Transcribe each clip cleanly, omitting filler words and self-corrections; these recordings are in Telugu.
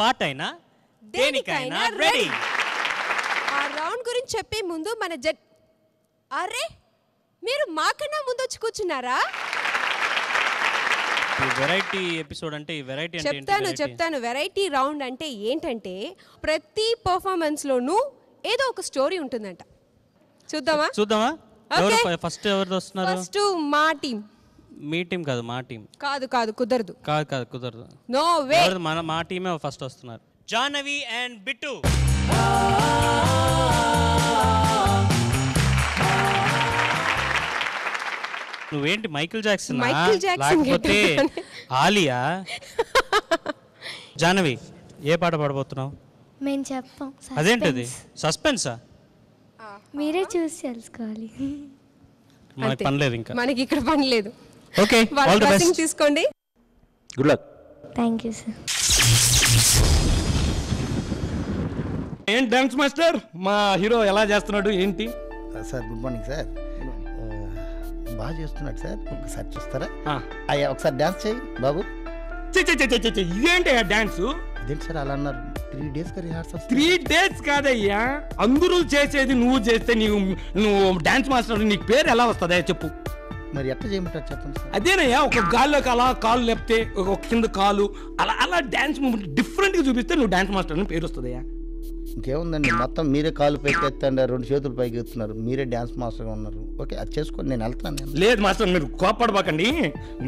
పాటైనా దేనికైనా రెడీ. ఆ రౌండ్ గురించి చెప్పే ముందు మన అరే మీరు మాకన్నా ముందు వచ్చి కూర్చున్నారా? వెరైటీ ఎపిసోడ్ అంటే ఈ వెరైటీ అంటే చెప్తాను. వెరైటీ రౌండ్ అంటే ఏంటంటే ప్రతి పర్ఫార్మెన్స్ లోనూ ఏదో ఒక స్టోరీ ఉంటుందంట. చూద్దామా? ఫస్ట్ ఎవరు వస్తున్నారు? ఫస్ట్ మా టీం. మీ టీం కాదు, మా టీం. కాదు కుదరదు. కుదరదు. No way. మా టీమే ఫస్ట్ వస్తున్నారు. జాహ్నవి అండ్ బిట్టు. నువ్వేంటి మైకిల్ జాక్సన్ లేకపోతే ఆలియా? జాహ్నవి ఏ పాట పాడబోతున్నావు? మేము చెప్పం. అదేంటది? సస్పెన్సా? మీరే చూసి తెలుసుకోవాలి. మనకి పని లేదు, ఇంకా మనకి ఇక్కడ పని లేదు. Okay, all the best. తీసుకోండి. Good luck. Thank you sir. ఏం డాన్స్ మాస్టర్, మా హీరో ఎలా చేస్తున్నాడు ఏంటి? Sir good morning sir. బాగా చేస్తున్నాడు సార్, ఒకసారి చూస్తారా? అయ్యా ఒకసారి డాన్స్ చేయి బాబు. ఇదేంటి డాన్స్? ఇదేంటి సార్ అలా అన్నారు? 3 days రిహార్సల్. 3 days కాదయ్యా, అందరూ చేసేది నువ్వు చేస్తే నువ్వు డాన్స్ మాస్టర్, నీకు పేరు ఎలా వస్తుందా చెప్పు? మరి ఎట్లా చేయమంటారు చెప్పండి సార్. అదేనయ్యా, ఒక గాల్లోకి అలా కాలు లేపితే ఒక కింద కాలు అలా డాన్స్ మూమెంట్ డిఫరెంట్గా చూపిస్తే నువ్వు డాన్స్ మాస్టర్ అని పేరు వస్తుందయ్యా. ఇంకేముందండి, మొత్తం మీరే కాలు పైకి ఎత్తండి, 2 చేతులు పైకి ఎత్తున్నారు, మీరే డాన్స్ మాస్టర్గా ఉన్నారు. ఓకే, అది చేసుకోండి, నేను వెళ్తాను. లేదు మాస్టర్, మీరు కోపడబాకండి,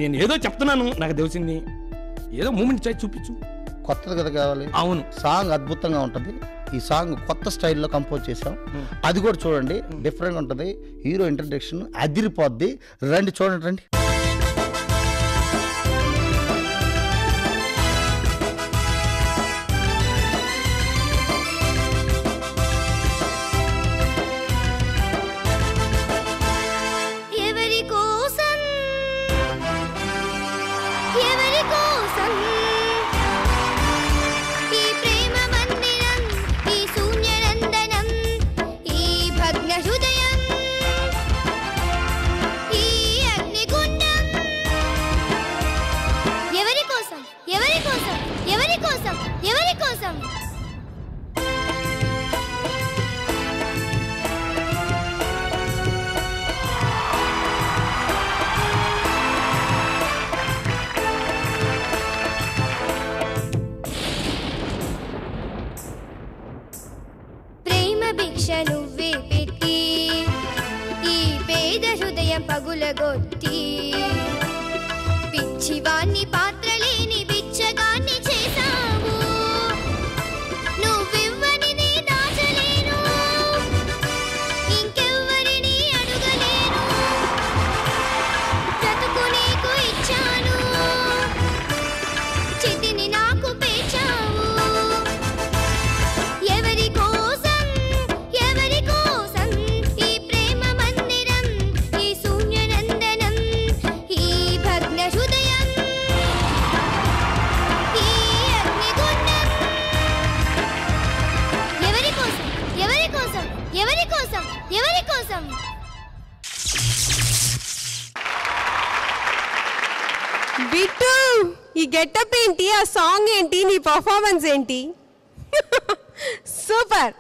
నేను ఏదో చెప్తున్నాను, నాకు తెలిసింది ఏదో మూమెంట్ చేసి చూపించు. కొత్తది కదా కావాలి. అవును, సాంగ్ అద్భుతంగా ఉంటుంది. ఈ సాంగ్ కొత్త స్టైల్లో కంపోజ్ చేసాం, అది కూడా చూడండి, డిఫరెంట్గా ఉంటుంది. హీరో ఇంట్రడక్షన్ అదిరిపోద్ది, రండి చూడండి రండి. నువ్వే పెట్టి ఈ పేద హృదయం పగులగొట్టి పిచ్చివాణ్ణి పాత్రలేని బిచ్చగాన్ని చేసావు. నువ్వివ్వని నీ దాచలేను, ఇంకెవ్వరిని అడుగలేను, బ్రతుకు నీకు ఇచ్చాను, చితిని నాకు పేచావు. బిట్టు, ఈ గెటప్ ఏంటి, ఆ సాంగ్ ఏంటి, నీ పర్ఫార్మెన్స్ ఏంటి? Super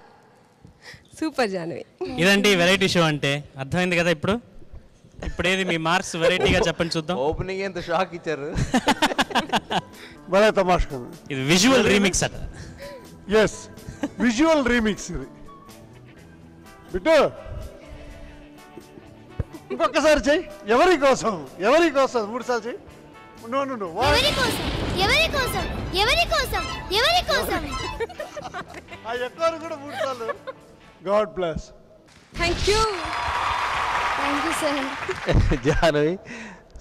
super Jahnavi. ఇదండి వెరైటీ షో అంటే, అర్థమైంది కదా? ఇప్పుడేది మీ మార్క్స్ వెరైటీగా చెప్పండి చూద్దాం. ఓపెనింగ్ ఎంత షాక్ ఇచ్చారు. భలే తమాషా. ఇది విజువల్ రీమిక్స్ అట. ఎస్, విజువల్ రీమిక్స్ ఇది. బిట్టు ఇంకొకసారి చెయ్యి. ఎవరి కోసం 3 సార్లు చెయ్యి. ఎక్కువ కూడా 3 సార్లు. God bless. Thank you sir. Jahnavi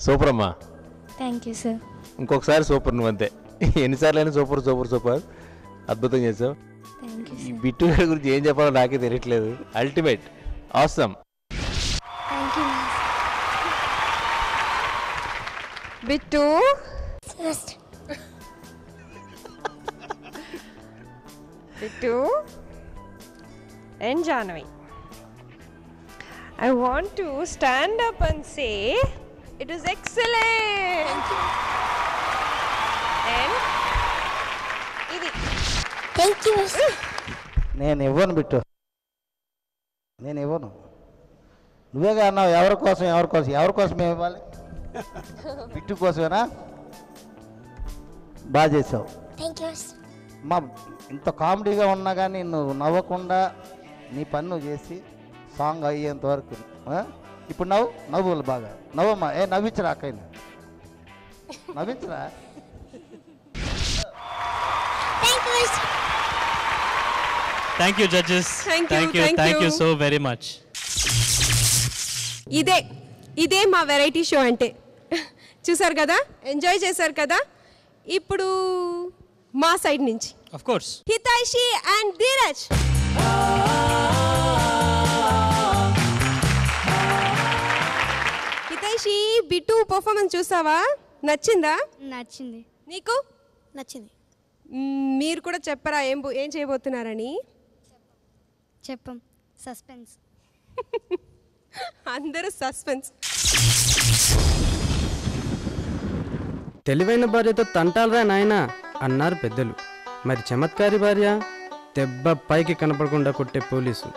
super అమ్మా. Thank you sir. ఇంకొకసారి సూపర్, నువ్వు అంతే. ఎన్నిసార్లు అయినా సూపర్ సూపర్ సూపర్, అద్భుతం చేసావు. ఈ బిట్టు గురించి ఏం చెప్పాలో నాకే తెలియట్లేదు. Ultimate, awesome. Bittu Bittu and Janvi, I want to stand up and say it is excellent. And ఇది థ్యాంక్ యూ నేను ఇవ్వను బిట్టు, నేను ఇవ్వను. నువ్వేగా అన్నావు ఎవరి కోసం మేము ఇవ్వాలి? బిట్టు కోసమేనా? బాగా చేసావు. థ్యాంక్ యూ మా ఇంత కామెడీగా ఉన్నా కానీ నువ్వు నవ్వకుండా నీ పని నువ్వు చేసి సాంగ్ అయ్యేంత వరకు ఇప్పుడు నవ్వులు బాగా నవ్వమ్మా. నవ్వించరా అక్కయ్య, నవ్వించరా. Thank you judges, thank you so very much. ఇదే మా వెరైటీ షో అంటే. చూసారు కదా, ఎంజాయ్ చేశారు కదా. ఇప్పుడు మా సైడ్ నుంచి of course Hitaishi and Dheeraj. Hitaishi, Bittu performance చూసావా? నచ్చిందా? నచ్చింది. నీకు నచ్చింది. మీరు కూడా చెప్పరా ఏం చేయబోతున్నారని? చెప్పం, సస్పెన్స్. అందరూ సస్పెన్స్. తెలివైన భార్యతో తంటాలరా నాయనా అన్నారు పెద్దలు. మరి చమత్కారి భార్య, దెబ్బ పైకి కనపడకుండా కొట్టే పోలీసు.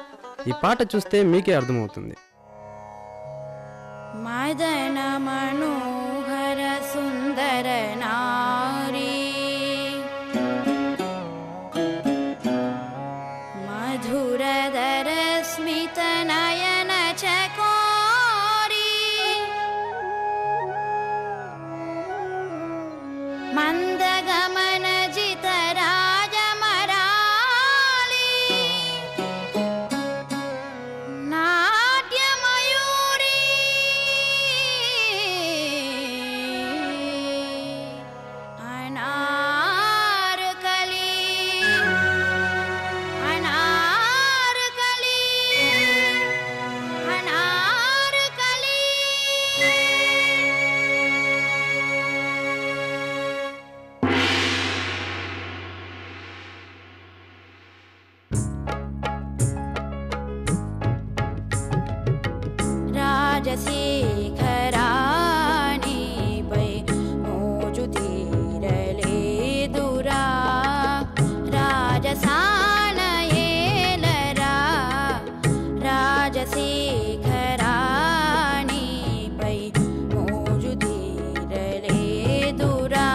ఈ పాట చూస్తే మీకే అర్థమవుతుంది. మదన మనోహర సుందర నారీ, మధురధర స్మిత నయన చకోరీ, మందగమన జిత రాజమరాళి, నాట్యమయూరీ, అనార్కలి, అనార్కలి, అనార్కలి. రాజశేఖరానిపై మోజు తీరలేదురా, రాజసానయేలరా, రాజశేఖరానిపై మోజు తీరలేదురా,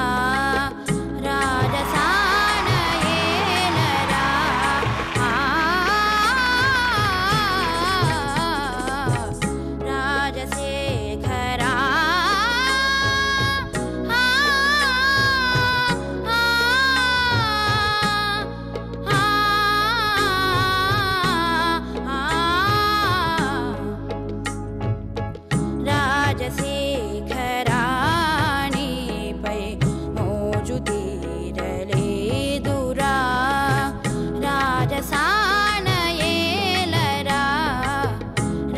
రాజసానయేలరా. రాజశేఖరా రాజశేఖరానిపై మోజు తీరలేదురా, రాజసానయేలరా,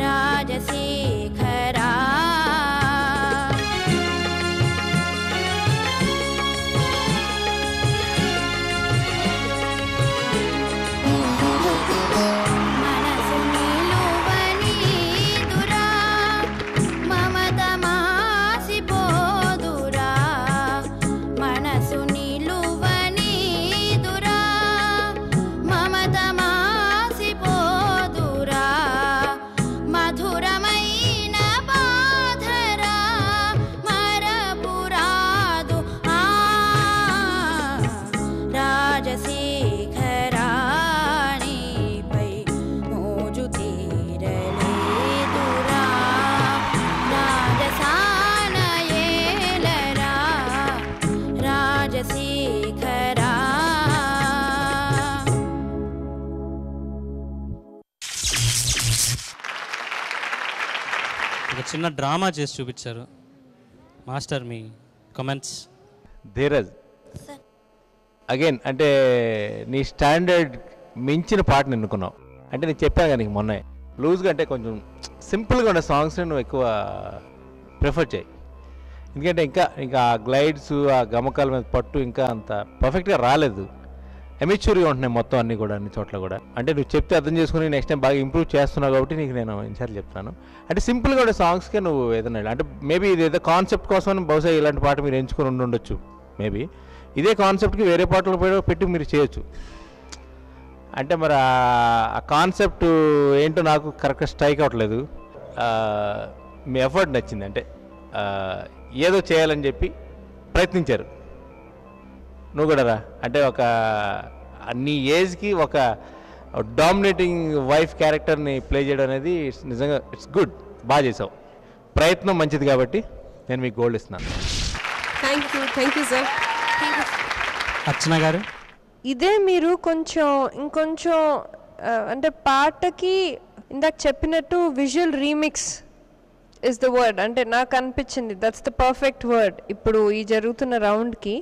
రాజశేఖరా. మనసు నిలువనీదురా, మమత మాసిపోదురా, మనసు నిలువనీదురా, మమత మాసిపోదురా, మధురమైన బాధరా మరపురాదు. రాజశేఖరానిపై మోజు తీరలేదురా, రాజసానయేలరా, రాజశేఖరా. ఒక చిన్న డ్రామా చేసి చూపించారు మాస్టర్. మీ కమెంట్స్? ధీరజ్, అగైన్ అంటే నీ స్టాండర్డ్ మించిన పాటను ఎన్నుకున్నావు. అంటే నేను చెప్పాను కదా నీకు మొన్నే, లూజ్గా అంటే కొంచెం సింపుల్గా ఉండే సాంగ్స్ని నువ్వు ఎక్కువ ప్రిఫర్ చేయి. ఎందుకంటే ఇంకా ఆ గ్లైడ్స్, ఆ గమకాల మీద పట్టు ఇంకా అంత పర్ఫెక్ట్గా రాలేదు. ఎమెచ్యూర్గా ఉంటున్నాయి మొత్తం అన్ని కూడా, అన్ని చోట్ల కూడా. అంటే నువ్వు చెప్తే అర్థం చేసుకుని నెక్స్ట్ టైం బాగా ఇంప్రూవ్ చేస్తున్నావు కాబట్టి నీకు నేను ఇన్సార్లు చెప్తాను. అంటే సింపుల్గా ఉండే సాంగ్స్కే నువ్వు ఏదైనా, అంటే మేబీ ఇది ఏదో కాన్సెప్ట్ కోసం బహుశా ఇలాంటి పాట మీరు ఎంచుకొని ఉండొచ్చు. మేబీ ఇదే కాన్సెప్ట్కి వేరే పాటలు పెట్టి మీరు చేయొచ్చు. అంటే మరి ఆ కాన్సెప్ట్ ఏంటో నాకు కరెక్ట్గా స్ట్రైక్ అవ్వట్లేదు. మీ ఎఫర్ట్ నచ్చింది, అంటే ఏదో చేయాలని చెప్పి ప్రయత్నించారు. నువ్వు కూడా రా, అంటే ఒక నీ ఏజ్కి ఒక డామినేటింగ్ వైఫ్ క్యారెక్టర్ని ప్లే చేయడం అనేది నిజంగా ఇట్స్ గుడ్, బాగా చేసావు. ప్రయత్నం మంచిది కాబట్టి నేను మీకు గోల్డ్ ఇస్తున్నాను. Thank you sir. అర్చన గారు, ఇదే మీరు ఇంకొంచెం అంటే పాటకి ఇందాక చెప్పినట్టు visual remix is the word, అంటే నాకు అనిపించింది దట్స్ ద పర్ఫెక్ట్ వర్డ్ ఇప్పుడు ఈ జరుగుతున్న రౌండ్కి.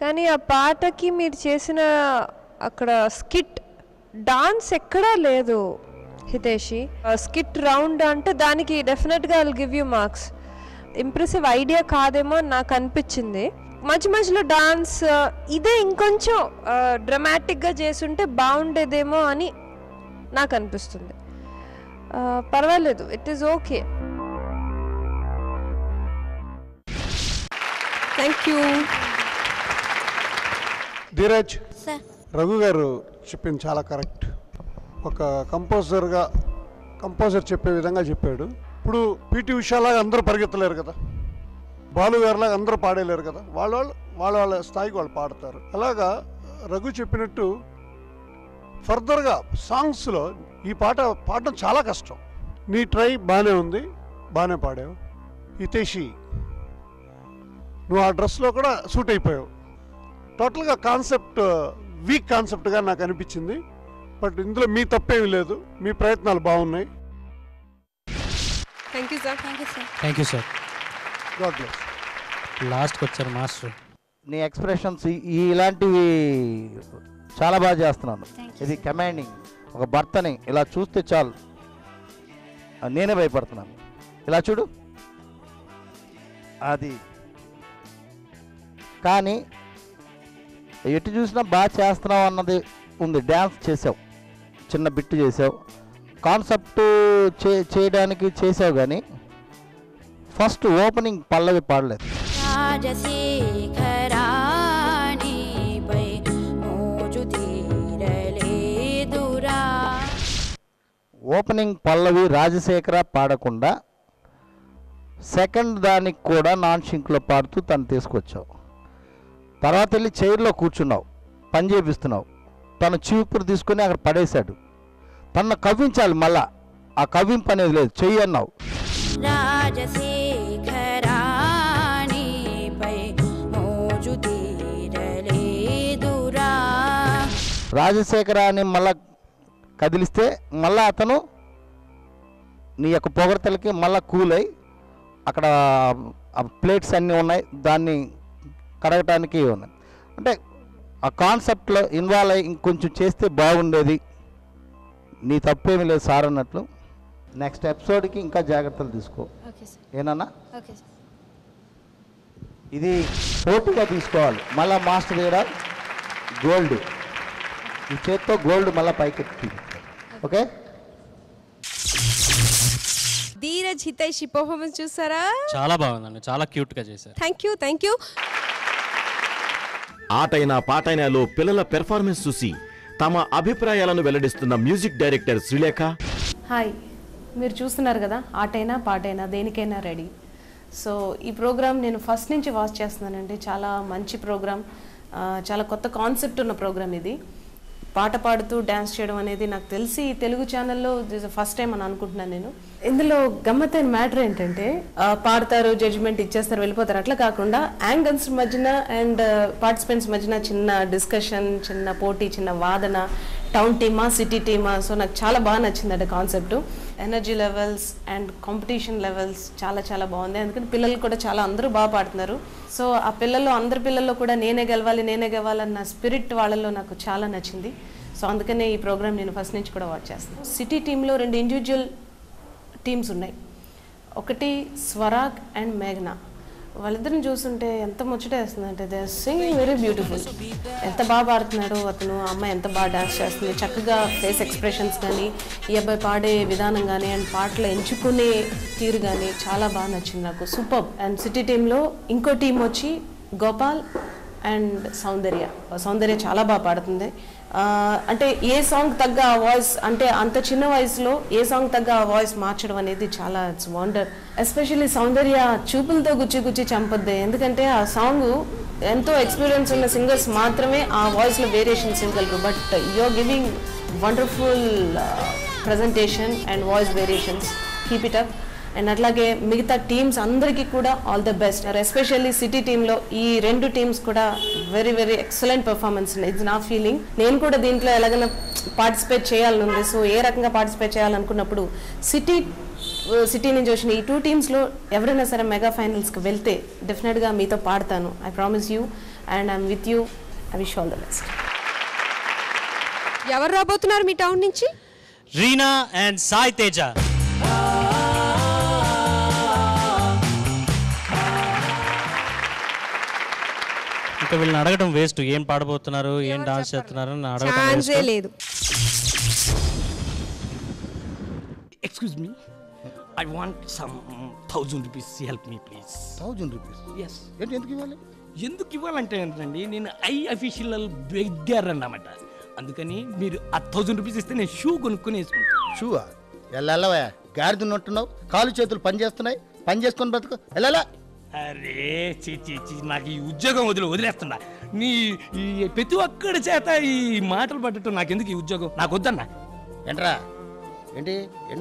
కానీ ఆ పాటకి మీరు చేసిన అక్కడ స్కిట్ డాన్స్ ఎక్కడా లేదు హితేషి. స్కిట్ రౌండ్ అంటే దానికి డెఫినెట్గా I'll give you marks. Impressive idea కాదేమో అని నాకు అనిపించింది. మధ్యలో డాన్స్ ఇదే ఇంకొంచెం డ్రమాటిక్గా చేసుంటే బాగుండేదేమో అని నాకు అనిపిస్తుంది. పర్వాలేదు, it is okay. Thank you. Dheeraj, sir Raghu గారు చెప్పింది చాలా కరెక్ట్. ఒక కంపోజర్ చెప్పే విధంగా చెప్పాడు. ఇప్పుడు పిటి ఉషాలాగా అందరూ పరిగెత్తలేరు కదా, బాలు గారిలాగా అందరూ పాడేలేరు కదా, వాళ్ళ స్థాయికి వాళ్ళు పాడతారు. అలాగా రఘు చెప్పినట్టు ఫర్దర్గా సాంగ్స్లో ఈ పాట పాడడం చాలా కష్టం. నీ ట్రై బాగానే ఉంది, బాగానే పాడావు. హితేషి, నువ్వు ఆ డ్రెస్లో కూడా సూట్ అయిపోయావు. టోటల్గా కాన్సెప్ట్ వీక్ కాన్సెప్ట్గా నాకు అనిపించింది. బట్ ఇందులో మీ తప్పేమీ లేదు, మీ ప్రయత్నాలు బాగున్నాయి. Thank you sir. Thank you sir. God bless. లాస్ట్కి వచ్చారు మాస్టర్. నీ ఎక్స్ప్రెషన్స్ ఇలాంటివి చాలా బాగా చేస్తున్నాను. ఇది కమాండింగ్. ఒక భర్తని ఇలా చూస్తే చాలు నేనే భయపడుతున్నాను. ఇలా చూడు, అది. కానీ ఎటు చూసినా బాగా చేస్తున్నావు అన్నది ఉంది. డ్యాన్స్ చేసావు, చిన్న బిట్టు చేసావు, కాన్సెప్ట్ చేయడానికి చేసావు, కానీ ఫస్ట్ ఓపెనింగ్ పల్లవి పాడలేదు. ఓపెనింగ్ పల్లవి రాజశేఖర పాడకుండా సెకండ్ దానికి కూడా నాన్ సింక్లో పాడుతూ తను తీసుకొచ్చావు. తర్వాత వెళ్ళి చైర్లో కూర్చున్నావు, పని చేపిస్తున్నావు. తను చీపురు తీసుకుని అక్కడ పడేశాడు. తను కవ్వించాలి, మళ్ళా ఆ కవ్వింపు అనేది లేదు, చెయ్యి అన్నావు. రాజశేఖర అని మళ్ళా కదిలిస్తే మళ్ళా అతను నీ యొక్క పొగడతలకి మళ్ళా కూల్ అయి అక్కడ ప్లేట్స్ అన్నీ ఉన్నాయి, దాన్ని కడగటానికి ఉన్నాయి. అంటే ఆ కాన్సెప్ట్లో ఇన్వాల్వ్ అయ్యి ఇంకొంచెం చేస్తే బాగుండేది. నీ తప్పేమీ లేదు సార్ అన్నట్లు. నెక్స్ట్ ఎపిసోడ్కి ఇంకా జాగ్రత్తలు తీసుకో, ఏనన్నా. ఇది పోటీగా తీసుకోవాలి. మళ్ళీ మాస్టర్ దగ్గర గోల్డ్, ఈ చేత్తో గోల్డ్ మళ్ళీ పైకెత్తి. ఓకే. ధీరజ్, హితైషి పర్ఫార్మెన్స్ చూసారా? చాలా బాగుందండి, చాలా క్యూట్గా చేశారు. Thank you. ఆటైనా పాటైనాలో పిల్లల పెర్ఫార్మెన్స్ చూసి తమ అభిప్రాయాలను వెల్లడిస్తున్న మ్యూజిక్ డైరెక్టర్ శ్రీలేఖ. హాయ్, మీరు చూస్తున్నారు కదా, ఆటైనా పాటైనా దేనికైనా రెడీ. సో ఈ ప్రోగ్రామ్ నేను ఫస్ట్ నుంచి వాచ్ చేస్తున్నానండి. చాలా మంచి ప్రోగ్రామ్, చాలా కొత్త కాన్సెప్ట్ ఉన్న ప్రోగ్రామ్ ఇది. పాట పాడుతూ డ్యాన్స్ చేయడం అనేది నాకు తెలిసి తెలుగు ఛానల్లో దిస్ ఫస్ట్ టైం అని అనుకుంటున్నాను నేను. ఇందులో గమ్మత్తైన మ్యాటర్ ఏంటంటే పాడతారు, జడ్జిమెంట్ ఇచ్చేస్తారు, వెళ్ళిపోతారు. అట్లా కాకుండా యాంగల్స్ మధ్యన అండ్ పార్టిసిపెంట్స్ మధ్యన చిన్న డిస్కషన్, చిన్న పోటీ, చిన్న వాదన, టౌన్ టీమా సిటీ టీమా. సో నాకు చాలా బాగా నచ్చింది అంటే concept. Energy levels and competition levels చాలా చాలా బాగుంది. అందుకని పిల్లలు కూడా చాలా అందరూ బాగా పాడుతున్నారు. సో ఆ పిల్లల్లో, అందరి పిల్లల్లో కూడా నేనే గెలవాలన్న స్పిరిట్ వాళ్ళల్లో నాకు చాలా నచ్చింది. సో అందుకనే ఈ ప్రోగ్రామ్ నేను ఫస్ట్ నుంచి కూడా వాచ్ చేస్తాను. సిటీ టీంలో 2 ఇండివిజువల్ టీమ్స్ ఉన్నాయి. ఒకటి స్వరాగ్ అండ్ మేఘనా. వాళ్ళిద్దరిని చూస్తుంటే ఎంత ముచ్చటేస్తుంది అంటే they are singing very beautiful. ఎంత బాగా పాడుతున్నాడు అతను, అమ్మాయి ఎంత బాగా డాన్స్ చేస్తుంది. చక్కగా ఫేస్ ఎక్స్ప్రెషన్స్ కానీ, ఈ అబ్బాయి పాడే విధానం కానీ, అండ్ పాటలు ఎంచుకునే తీరు కానీ చాలా బాగా నచ్చింది నాకు. సూపర్. అండ్ సిటీ టీంలో ఇంకో టీం వచ్చి గోపాల్ అండ్ సౌందర్య చాలా బాగా పాడుతుంది. అంటే ఏ సాంగ్ తగ్గ ఆ వాయిస్, అంటే అంత చిన్న వయసులో ఏ సాంగ్ తగ్గ ఆ వాయిస్ మార్చడం అనేది చాలా ఇట్స్ వండర్. ఎస్పెషల్లీ సౌందర్య చూపులతో గుచ్చి గుచ్చి చంపొద్దే, ఎందుకంటే ఆ సాంగ్ ఎంతో ఎక్స్పీరియన్స్ ఉన్న సింగర్స్ మాత్రమే ఆ వాయిస్లో వేరియేషన్స్ ఇవ్వగలరు. But you're giving wonderful presentation and voice variations. Keep it up. And అట్లాగే మిగతా టీమ్స్ అందరికీ కూడా all the best. Especially city టీంలో ఈ 2 టీమ్స్ కూడా very very excellent performance. It's నా ఫీలింగ్. నేను కూడా దీంట్లో ఎలాగైనా పార్టిసిపేట్ చేయాలని ఉంది. సో ఏ రకంగా పార్టిసిపేట్ చేయాలనుకున్నప్పుడు సిటీ నుంచి వచ్చిన ఈ 2 టీమ్స్లో ఎవరైనా సరే మెగా ఫైనల్స్కి వెళ్తే డెఫినెట్గా మీతో పాడతాను. I promise you and I'm with you. I wish all the best. ఎవరు రాబోతున్నారు మీ టౌన్ నుంచి? రీనా అండ్ సాయి తేజ. ఇంకా వీళ్ళని అడగడం వేస్ట్, ఏం పాడబోతున్నారు, ఏం డాన్స్ చేస్తున్నారు అని అడగడం లేదు. Excuse me, I want some 1000 rupees. Help me please. 1000 rupees? Yes. ఎందుకు ఇవ్వాలి? ఎందుకు ఇవ్వాలంటే ఏంటండి, నేను అఫీషియల్ బెగ్గర్ అన్నమాట. అందుకని మీరు ఆ 1000 rupees ఇస్తే నేను షూ కొనుక్కొని వేసుకుంటాను. షూవా? వెళ్ళవా, గాడిద నొట్టున్నావు, కాలు చేతులు పని చేస్తున్నాయి, పని చేసుకొని బ్రతుకు. వెళ్ళా. అరే చీ, నాకు ఈ ఉద్యోగం వదిలేస్తున్నా. నీ ఈ ప్రతి ఒక్కడి చేత ఈ మాటలు పట్టడం నాకెందుకు ఈ ఉద్యోగం? నాకు వద్దన్నా. ఏంట్రా ఏంటి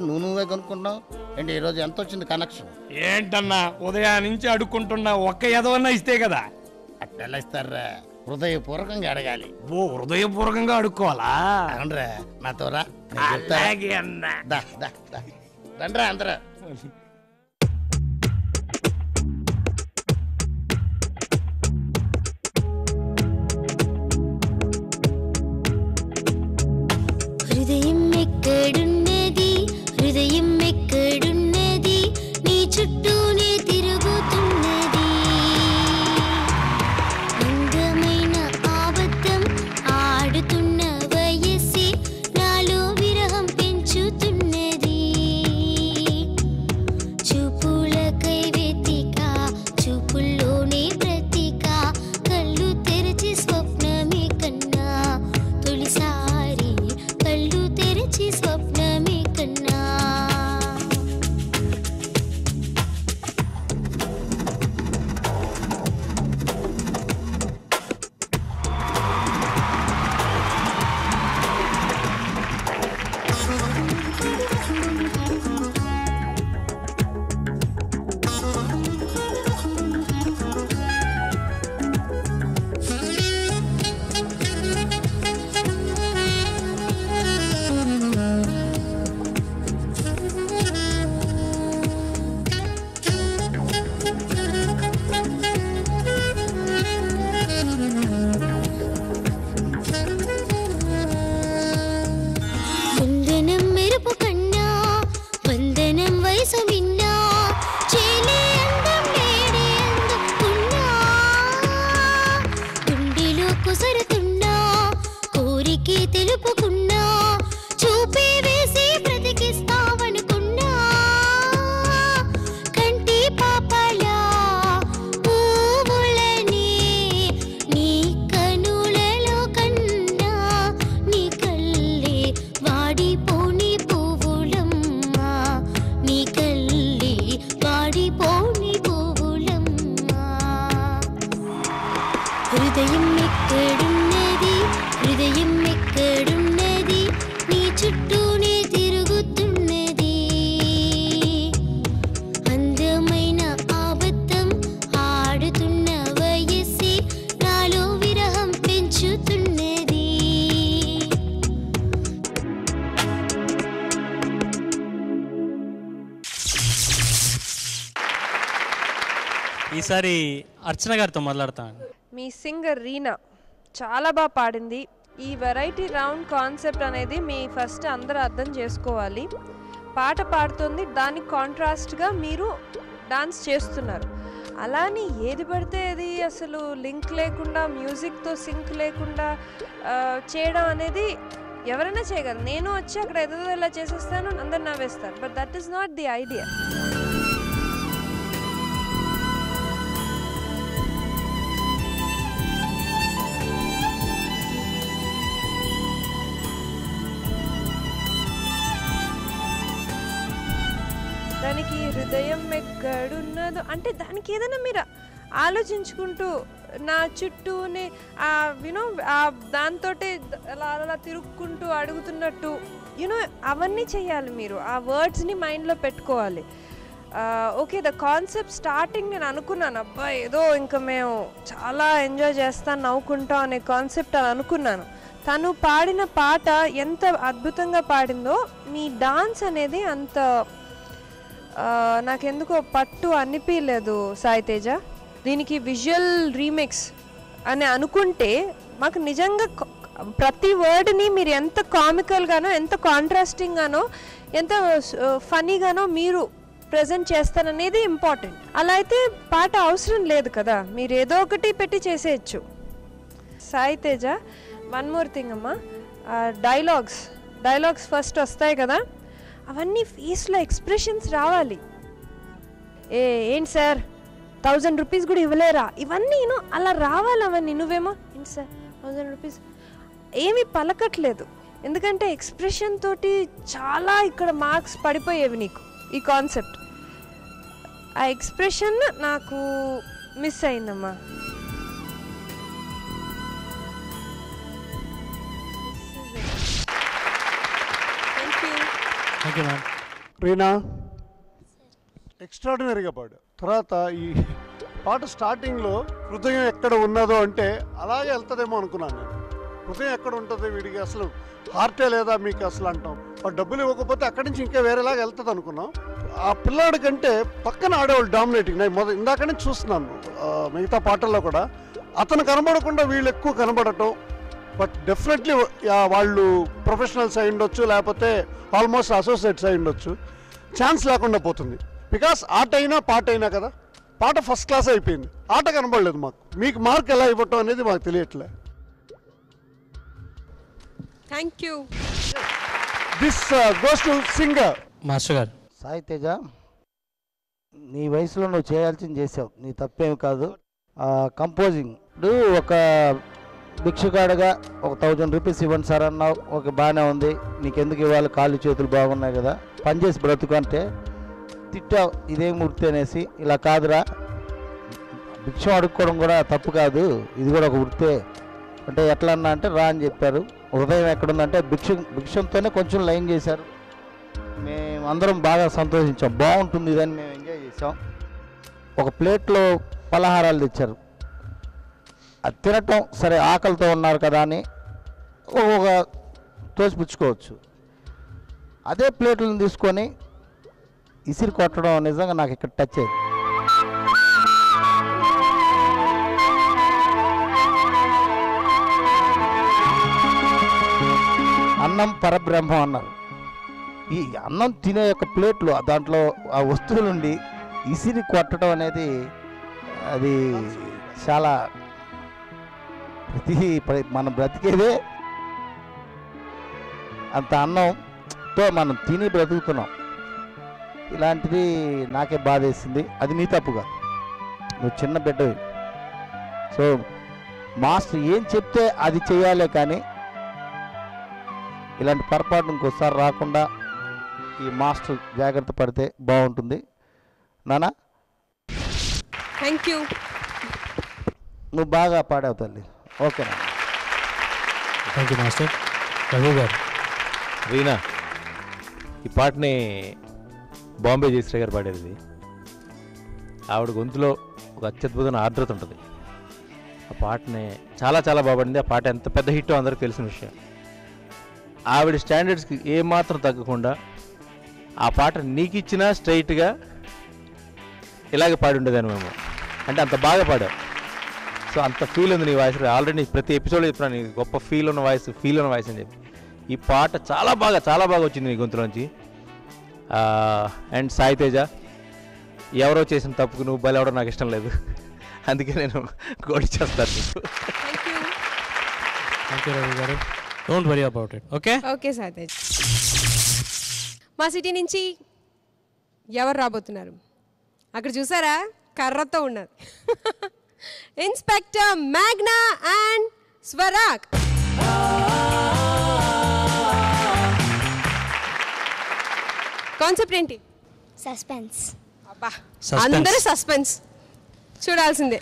నువ్వే కొనుక్కుంటున్నావు ఏంటి? ఈరోజు ఎంత వచ్చింది కనెక్షన్? ఏంటన్నా ఉదయం నుంచి అడుక్కుంటున్నా, ఒక్క ఎదవన్నా ఇస్తే కదా. అట్లా ఇస్తారా? హృదయపూర్వకంగా అడగాలి. ఓ, హృదయపూర్వకంగా అడుక్కోవాలా? అవునరా, నాతో రా. అలాగే అన్నా. రండ్రా అందరా. హృదయం ఎక్కడున్నది, హృదయం ఎక్కడున్నది, నీ చుట్టూనే తిరుగుతున్నది. అందమైన ఆబద్ధం ఆడుతున్న వయస్సే నాలో విరహం పెంచుతున్నది. చూపులకై వెతిక, చూపుల్లోనే బ్రతిక, కళ్ళు తెరిచి స్వప్నమే కన్నా, తొలిసారి కళ్ళు తెరిచి స్వప్నమే కన్నా. కుందనం మెరుపు కన్నా, వందనం వయసు విన్నా, చేలే అందం నేడే అందం ఉన్నా, గుండెలో కుసరుతున్నా, కోరికే తెలుపుకున్నా, చూపే వేసి బ్రతికిస్తావనుకున్నా, కంటి పాపలా పువ్వులని నీ కనులలో కన్నా, నీ కళ్ళే వాడిపోని పువ్వులమ్మా, నీ కళ్ళే వాడిపోని పువ్వులమ్మా. హృదయం ఎక్కడున్నది, హృదయం ఎక్కడున్నది, నీ చుట్టూనే తిరుగుతున్నది. అందమైన ఆబద్ధం ఆడుతున్న వయస్సే నాలో విరహం పెంచుతున్నది. ఈసారి అర్చన గారితో మాట్లాడతాను. మీ సింగర్ రీనా చాలా బాగా పాడింది. ఈ వెరైటీ రౌండ్ కాన్సెప్ట్ అనేది మీ ఫస్ట్ అందరూ అర్థం చేసుకోవాలి. పాట పాడుతుంది, దానికి కాంట్రాస్ట్గా మీరు డాన్స్ చేస్తున్నారు. అలాని ఏది పడితే అది అసలు లింక్ లేకుండా, మ్యూజిక్తో సింక్ లేకుండా చేయడం అనేది ఎవరైనా చేయగలరు. నేను వచ్చి అక్కడ ఏదో ఇలా చేసేస్తాను, అందరు నవ్వేస్తారు. But that is not the idea. దానికి హృదయం ఎక్కడున్నదో అంటే దానికి ఏదైనా మీరు ఆలోచించుకుంటూ నా చుట్టూనే యూనో దాంతో అలా అలా తిరుక్కుంటూ అడుగుతున్నట్టు యూనో అవన్నీ చేయాలి. మీరు ఆ వర్డ్స్ని మైండ్లో పెట్టుకోవాలి. ఓకే, ద కాన్సెప్ట్ స్టార్టింగ్ నేను అనుకున్నాను, అబ్బా ఏదో ఇంకా మేము చాలా ఎంజాయ్ చేస్తాం నవ్వుకుంటాం అనే కాన్సెప్ట్ అని అనుకున్నాను. తను పాడిన పాట ఎంత అద్భుతంగా పాడిందో, మీ డాన్స్ అనేది అంత నాకెందుకో పట్టు అనిపించలేదు సాయి తేజ. దీనికి విజువల్ రీమిక్స్ అని అనుకుంటే మాకు నిజంగా ప్రతి వర్డ్ని మీరు ఎంత కామికల్గానో, ఎంత కాంట్రాస్టింగ్గానో, ఎంత ఫనీగానో మీరు ప్రజెంట్ చేస్తారనేది ఇంపార్టెంట్. అలా అయితే పాట అవసరం లేదు కదా, మీరు ఏదో ఒకటి పెట్టి చేసేయచ్చు. Sai Teja, one more thing అమ్మా, డైలాగ్స్ ఫస్ట్ వస్తాయి కదా, అవన్నీ ఫేస్లో ఎక్స్ప్రెషన్స్ రావాలి. ఏంటి సార్ 1000 రూపీస్ కూడా ఇవ్వలేరా, ఇవన్నీ అలా రావాలి. అవన్నీ నువ్వేమో ఏంటి సార్ 1000 రూపీస్ ఏమీ పలకట్లేదు. ఎందుకంటే ఎక్స్ప్రెషన్ తోటి చాలా ఇక్కడ మార్క్స్ పడిపోయేవి నీకు. ఈ కాన్సెప్ట్, ఆ ఎక్స్ప్రెషన్ నాకు మిస్ అయిందమ్మా. రీనా ఎక్స్ట్రాడినరీగా పాడు. తర్వాత ఈ పాట స్టార్టింగ్లో హృదయం ఎక్కడ ఉన్నదో అంటే అలాగే వెళ్తుందేమో అనుకున్నాను నేను. హృదయం ఎక్కడ ఉంటుంది వీడికి, అసలు హార్టే లేదా మీకు అసలు అంటాం. వాడు డబ్బులు ఇవ్వకపోతే అక్కడి నుంచి ఇంకా వేరేలాగా వెళ్తుంది అనుకున్నాం. ఆ పిల్లాడి కంటే పక్కన ఆడేవాళ్ళు డామినేటింగ్. నేను ఇందాక నుంచి చూస్తున్నాను మిగతా పాటల్లో కూడా అతను కనబడకుండా వీళ్ళు ఎక్కువ కనబడటం. బట్ డెఫినెట్లీ వాళ్ళు ప్రొఫెషనల్స్ అయి ఉండొచ్చు, లేకపోతే ఆల్మోస్ట్ అసోసియేట్స్ అయి ఉండొచ్చు. ఛాన్స్ లేకుండా పోతుంది. బికాస్ ఆట అయినా పాట అయినా కదా, పాట ఫస్ట్ క్లాస్ అయిపోయింది, ఆట కనబడలేదు మాకు. మీకు మార్క్ ఎలా ఇవ్వటం అనేది మాకు తెలియట్లే. Thank you. This goes to singer. Master గారు, సాయి తేజ, నీ వయసులో నువ్వు చేయాల్సింది చేసావు, నీ తప్పేమి కాదు. కంపోజింగ్ ఇప్పుడు ఒక భిక్షగాడుగా ఒక 1000 రూపీస్ ఇవ్వండి సార్ అన్నావు, ఓకే బాగానే ఉంది, నీకెందుకు ఇవ్వాలి, కాళ్ళు చేతులు బాగున్నాయి కదా, పనిచేసి బ్రతుకు అంటే తిట్టావు. ఇదేం వృత్తి అనేసి, ఇలా కాదురా, భిక్షం అడుక్కోవడం కూడా తప్పు కాదు, ఇది కూడా ఒక వృత్తే అంటే ఎట్లా అన్నా అంటే రా అని చెప్పారు. హృదయం ఎక్కడుందంటే భిక్షంతోనే కొంచెం లైన్ చేశారు. మేము అందరం బాగా సంతోషించాం, బాగుంటుంది ఇదని మేము ఎంజాయ్ చేసాం. ఒక ప్లేట్లో పలహారాలు తెచ్చారు, అది తినటం సరే, ఆకలితో ఉన్నారు కదా అని ఒక తోసిపుచ్చుకోవచ్చు. అదే ప్లేట్లను తీసుకొని ఇసిరి కొట్టడం నిజంగా నాకు ఇక్కడ టచ్ అయ్యింది. అన్నం పరబ్రహ్మం అన్నారు. ఈ అన్నం తినే యొక్క ప్లేట్లు దాంట్లో ఆ వస్తువుల నుండి ఇసిరి కొట్టడం అనేది అది చాలా మనం బ్రతికేదే అంత అన్నంతో మనం తిని బ్రతుకుతున్నాం. ఇలాంటిది నాకే బాధేసింది. అది నీ తప్పుగా, నువ్వు చిన్న బిడ్డవి. సో మాస్టర్ ఏం చెప్తే అది చేయాలే, కానీ ఇలాంటి పొరపాటు ఇంకోసారి రాకుండా ఈ మాస్టర్ జాగ్రత్త పడితే బాగుంటుంది. నానా థ్యాంక్ యూ, నువ్వు బాగా పాడావు తల్లి. ఓకేనా, థ్యాంక్ యూ మాస్టర్. రఘు గారు, రీనా, ఈ పాటని బాంబే జయశ్రీ గారు పాడేది. ఆవిడ గొంతులో ఒక అత్యద్భుతమైన ఆర్ద్రత ఉంటుంది. ఆ పాటని చాలా చాలా బాగుపడింది. ఆ పాట ఎంత పెద్ద హిట్టో అందరికీ తెలిసిన విషయం. ఆవిడ స్టాండర్డ్స్కి ఏమాత్రం తగ్గకుండా ఆ పాట నీకు ఇచ్చినా స్ట్రైట్గా ఇలాగే పాడి ఉండేదాన్ని మేము. అంటే అంత బాగా పాడావు. సో అంత ఫీల్ ఉంది నీ వాయిస్. ఆల్రెడీ ప్రతి ఎపిసోడ్ చెప్తున్నాను, నీ గొప్ప ఫీల్ ఉన్న వాయిస్ అని చెప్పి. ఈ పాట చాలా బాగా వచ్చింది నీ గొంతులోంచి. అండ్ సాయి తేజ, ఎవరో చేసిన తప్పుకు నువ్వు బలవడం నాకు ఇష్టం లేదు, అందుకే నేను గోడి చేస్తాను నీకు. థ్యాంక్ యూ రవి గారు. Don't worry about it. Okay okay Sai Teja. మా సిటీ నుంచి ఎవరు రాబోతున్నారు? అక్కడ చూసారా, కర్రతో ఉన్నారు. Inspector Magna and Swarag. Concept ఏంటి? సస్పెన్స్. అబ్బా అందరూ సస్పెన్స్ చూడాల్సిందే.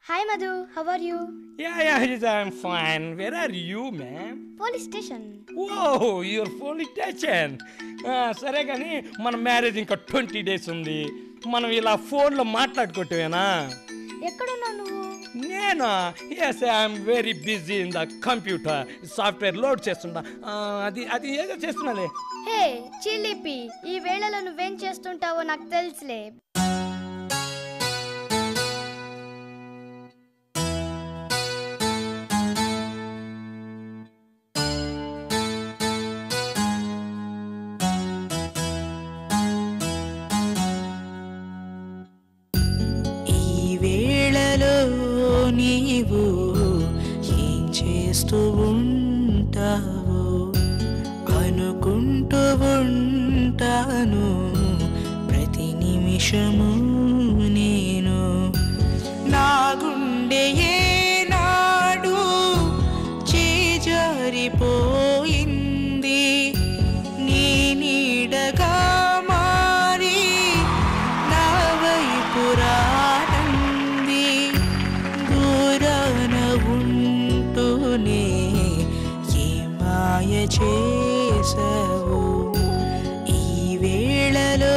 Hi Madhu, how are you? Yeah, I'm fine. Where are you, ma'am? Police station. Whoa, you're police station. సరే కానీ మన మ్యారేజ్ ఇంకా 20 days ఉంది. మనం ఇలా ఫోన్లో మాట్లాడుకోవటమేనా? ఎక్కడున్నావు నువ్వు? నేను yes I'm very busy in the computer software load చేస్తుంటా. అది ఏదో చేస్తున్నాలే. హే చిలిపి, ఈ వేళలో నువ్వేం చేస్తుంటావో నాకు తెలుసులే. నీవు ఏం చేస్తూ ఉంటావు అనుకుంటూ ఉంటాను ప్రతి నిమిషము నేను. నా గుండె ఏనాడు చేజారిపోయింది నీ నీడగా మారి నా వైపు రానంది. దూరాన ఉంటూనే ఏ మాయ చేసావు ఈ వేళలో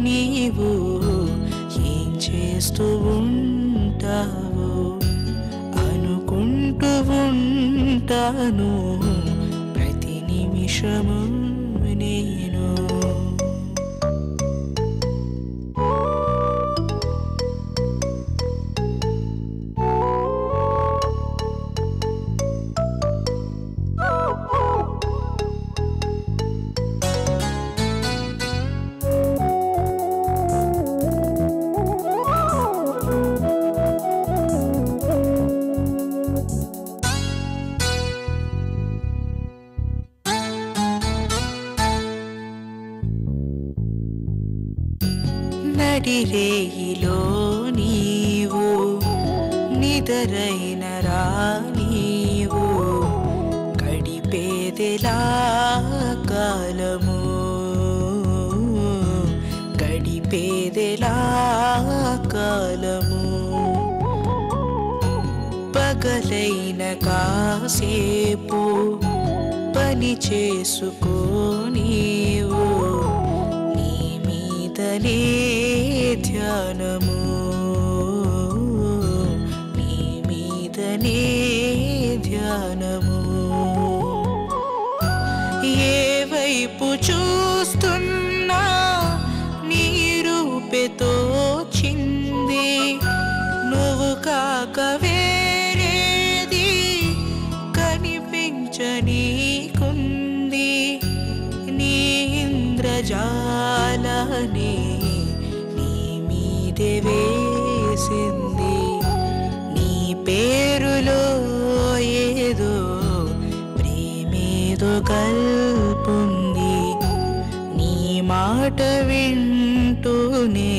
నీవు ఏం చేస్తూ ఉంటావు అనుకుంటూ ఉంటాను ప్రతి నిమిషము నేను. నడిరేయిలో నీవు నిదరైన రా నీవు గడిపేదెలా కాలము గడిపేదెలా కాలము. పగలైన కాసేపు పని చేసుకో నీవు నీ ధ్యానము నీ మీదనే ధ్యానము. ఏ వైపు చూస్తున్నా నీ రూపెతో చింది నువ్వు కాక వేరేది కనిపించనీకుంది. నీ ఇంద్రజాలనే వేసింది నీ పేరులో ఏదో ప్రేమేదో కల్పుంది. నీ మాట వింటూనే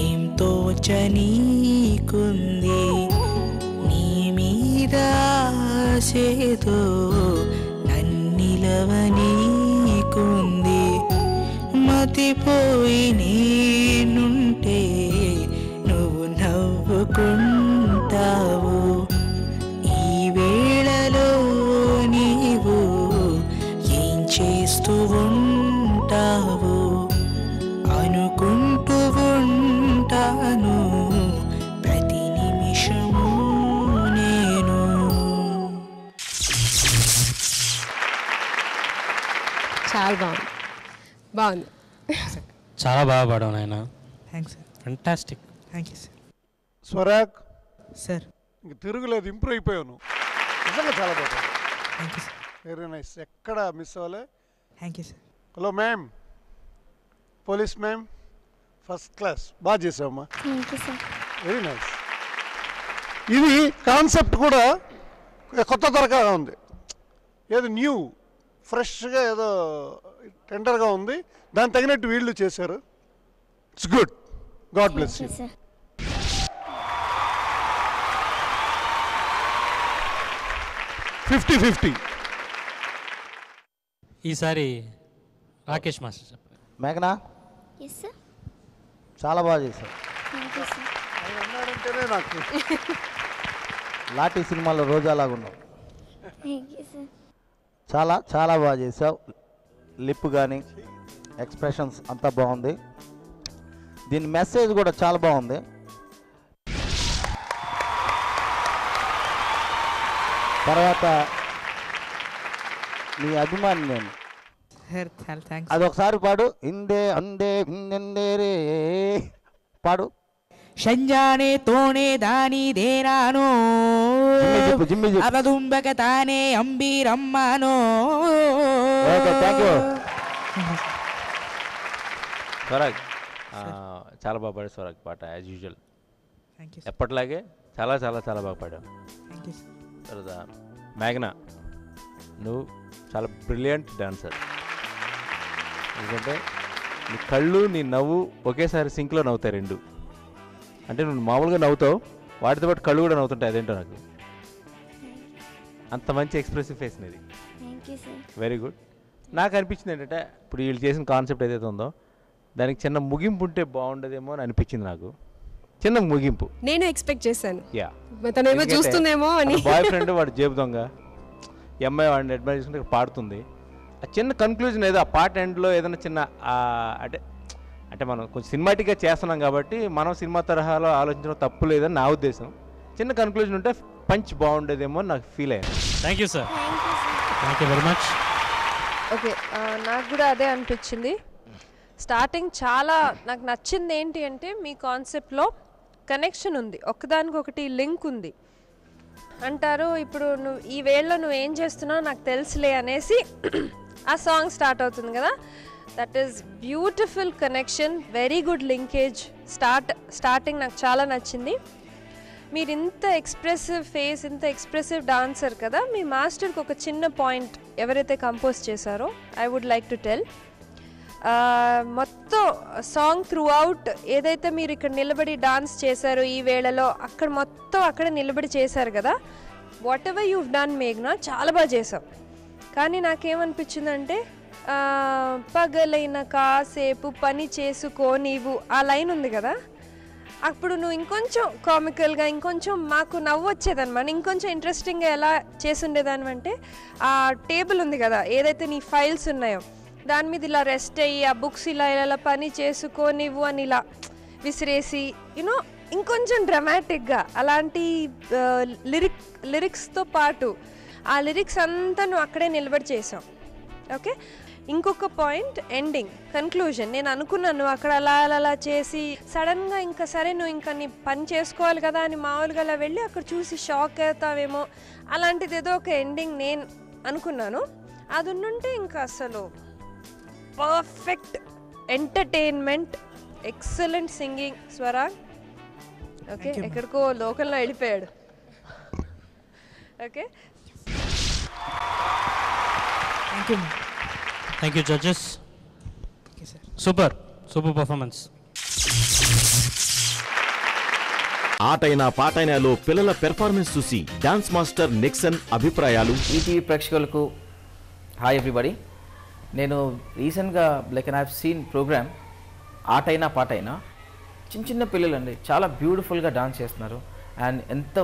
ఏం తోచనీకుంది. నీ మీద ఆశతో నన్నిలవనీకుంది. మతిపోయి నేనుంటే నువ్వు నవ్వుకుంటావు. ఈ వేళలో నీవు ఏం చేస్తూ ఉంటావు అనుకుంటూ ఉంటాను ప్రతి నిమిషము నేను. చాలా బాగుంది బాగుంది. చాలా బాగా పాడావు నాయన. Thanks sir. Fantastic. Thank you sir. Swarag sir ఇంక తిరుగులేదు, ఇంప్రూవ్ అయిపోయావు నువ్వు. నిజంగా చాలా బాగా. Thank you sir. Very nice. ఎక్కడ మిస్ అవ్వలే. Thank you sir. Hello ma'am, police ma'am, first class. బాగా చేసావమ్మా. Thank you sir. Very nice. ఇది కాన్సెప్ట్ కూడా కొత్త తరహాగా ఉంది, ఏదో న్యూ ఫ్రెష్గా ఏదో టెండర్గా ఉంది. దాని తగినట్టు వీళ్ళు చేశారు. It's good. God bless you. 50-50. ఈసారి రాకేష్ మాస్టర్ చెప్పండి. మేఘనా ఎస్ సార్. చాలా బాగా చేశావు. Thank you sir. అన్నాడంటేనే నాకు లాఠీ సినిమాలో రోజాలాగా ఉన్నావు. Thank you sir. చాలా చాలా బాగా చేసావు. లిప్ కానీ ఎక్స్ప్రెషన్స్ అంతా బాగుంది. దీని మెసేజ్ కూడా చాలా బాగుంది. తర్వాత నీ అభిమాని నేను. సార్ చాలా థ్యాంక్స్. అదొకసారి పాడు. ఇందే అందే ఇందే రే పాడు. షంజానే తోనే దాని దేనానో జిమ్మి చెప్పు. అవదుంబక తానే అంబీరమ్మానో. Okay, thank you. స్వరాగ్ చాలా బాగా పాడాడు స్వరాగ్ పాట యాజ్ యూజువల్. Thank you. ఎప్పటిలాగే చాలా చాలా చాలా బాగా పాడావు. Thank you. తర్వాత మేఘనా, నువ్వు చాలా బ్రిలియంట్ డాన్సర్. ఎందుకంటే నీ కళ్ళు నీ నవ్వు ఒకేసారి సింక్లో నవ్వుతాయి రెండు. అంటే నువ్వు మామూలుగా నవ్వుతావు, వాటితో పాటు కళ్ళు కూడా నవ్వుతుంటాయి. అదేంటో నాకు అంత మంచి ఎక్స్ప్రెసివ్ ఫేస్ నీది. Thank you sir. Very good. నాకు అనిపించింది ఏంటంటే ఇప్పుడు వీళ్ళు చేసిన కాన్సెప్ట్ ఏదైతే ఉందో దానికి చిన్న ముగింపు ఉంటే బాగుండదేమో అని అనిపించింది నాకు. చిన్న ముగింపు నేను ఎక్స్పెక్ట్ చేశాను. యా, తనేమో చూస్తుందేమో అని. బాయ్ ఫ్రెండ్ వాడు జేబు దొంగ, ఈ అమ్మాయి వాడిని అడ్మైర్ చేసుకుంటే పాడుతుంది. ఆ చిన్న కన్క్లూజన్ ఏదో ఆ పాట ఎండ్లో ఏదైనా చిన్న అంటే మనం కొంచెం సినిమాటిక్గా చేస్తున్నాం కాబట్టి మనం సినిమా తరహాలో ఆలోచించడం తప్పు లేదని నా ఉద్దేశం. చిన్న కన్క్లూజన్ ఉంటే పంచ్ బాగుండేదేమో నాకు ఫీల్ అయ్యింది. Thank you sir. Thank you very much. Okay, నాకు కూడా అదే అనిపించింది. స్టార్టింగ్ చాలా నాకు నచ్చింది ఏంటి అంటే మీ కాన్సెప్ట్లో కనెక్షన్ ఉంది, ఒకదానికొకటి లింక్ ఉంది. అంటారు ఇప్పుడు నువ్వు ఈ వేళలో నువ్వేం చేస్తున్నావు నాకు తెలుసులే అనేసి ఆ సాంగ్ స్టార్ట్ అవుతుంది కదా. That is beautiful connection, very good linkage. Starting నాకు చాలా నచ్చింది. మీరు ఇంత ఎక్స్ప్రెసివ్ ఫేస్, ఇంత ఎక్స్ప్రెసివ్ డాన్సర్ కదా. మీ మాస్టర్కి ఒక చిన్న పాయింట్ ఎవరైతే కంపోజ్ చేశారో I would like to tell. మొత్తం సాంగ్ త్రూ అవుట్ ఏదైతే మీరు ఇక్కడ నిలబడి డాన్స్ చేశారో ఈ వేళలో అక్కడ మొత్తం అక్కడ నిలబడి చేశారు కదా. వాట్ ఎవర్ యూవ్ డన్ మేఘ్నా, చాలా బాగా చేసావు. కానీ నాకేమనిపించిందంటే పగలైన కాసేపు పని చేసుకో నీవు ఆ లైన్ ఉంది కదా, అప్పుడు నువ్వు ఇంకొంచెం కామికల్గా ఇంకొంచెం మాకు నవ్వు వచ్చేదన్నమాట. ఇంకొంచెం ఇంట్రెస్టింగ్గా ఎలా చేసుండేదాన్ని అంటే ఆ టేబుల్ ఉంది కదా ఏదైతే నీ ఫైల్స్ ఉన్నాయో దాని మీద ఇలా రెస్ట్ అయ్యి ఆ బుక్స్ ఇలా ఇలా పని చేసుకో నీవు అని ఇలా విసిరేసి యూనో ఇంకొంచెం డ్రమాటిక్గా అలాంటి లిరిక్స్తో పాటు ఆ లిరిక్స్ అంతా నువ్వు అక్కడే నిలబడి చేసావు. ఓకే, ఇంకొక పాయింట్ ఎండింగ్ కన్క్లూజన్. నేను అనుకున్నాను నువ్వు అక్కడ అలా అలా చేసి సడన్గా ఇంకా సరే నువ్వు ఇంకా నీ పని చేసుకోవాలి కదా అని మామూలుగా అలా వెళ్ళి అక్కడ చూసి షాక్ అవుతావేమో అలాంటిది ఏదో ఒక ఎండింగ్ నేను అనుకున్నాను. అది ఉండుంటే ఇంకా అసలు perfect entertainment, excellent singing Swarag. Okay, ఎక్కడికో లోకల్లో వెళ్ళిపోయాడు. Okay, thank you judges. Super performance. ఆటైనా పాటైనాలో పిల్లల పెర్ఫార్మెన్స్ చూసి డాన్స్ మాస్టర్ నిక్సన్ అభిప్రాయాలు. ఈటీవీ ప్రేక్షకులకు హాయ్ ఎవ్రీబడి. నేను రీసెంట్గా like I have seen program Aataina Paataina. చిన్న పిల్లలు అండి చాలా బ్యూటిఫుల్గా డాన్స్ చేస్తున్నారు అండ్ ఎంత